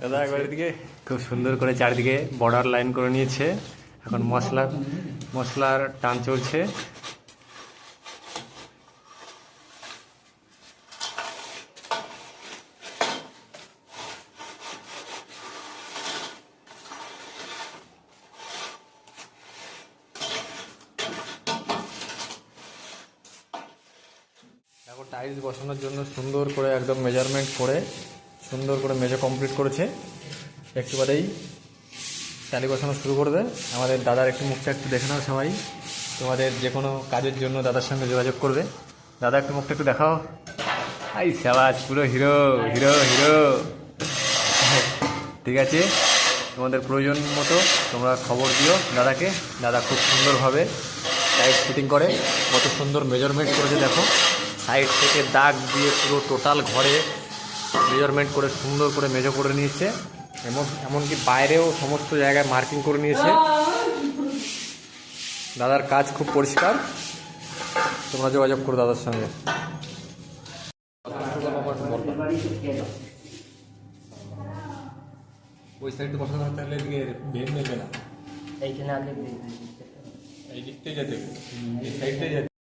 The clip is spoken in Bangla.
দাদা একবার এদিকে খুব সুন্দর করে চারিদিকে বর্ডার লাইন করে নিয়েছে। এখন মশলার টান চলছে। এখন টাইলস বসানোর জন্য সুন্দর করে একদম মেজারমেন্ট করে সুন্দর করে মেজে কমপ্লিট করেছে। একটু বাদেই টালি বসানো শুরু করবে। আমাদের দাদার একটু মুখটা একটু দেখে নাও সবাই। তোমাদের যে কোনো কাজের জন্য দাদার সঙ্গে যোগাযোগ করবে। দাদা একটু মুখটা একটু দেখাও। আই সাবাস, পুরো হিরো হিরো হিরো। ঠিক আছে, তোমাদের প্রয়োজন মতো তোমরা খবর দিও দাদাকে। দাদা খুব সুন্দরভাবে টাইলস ফিটিং করে, কত সুন্দর মেজারমেন্ট করেছে দেখো। সাইড থেকে দাগ দিয়ে পুরো টোটাল ঘরে মেজারমেন্ট করে সুন্দর করে মেজো করে নিয়েছে। এমনকি বাইরেও সমস্ত জায়গায় মার্কিং করে নিয়েছে। দাদার কাজ খুব পরিষ্কার, তোমরা যোগাযোগ করো দাদার সঙ্গে। ওই সাইডে বসানো থাকলে এদিকে বের নেবে না, এইখানে আগে এই দিকতে যেতে, এই সাইডে যেতে।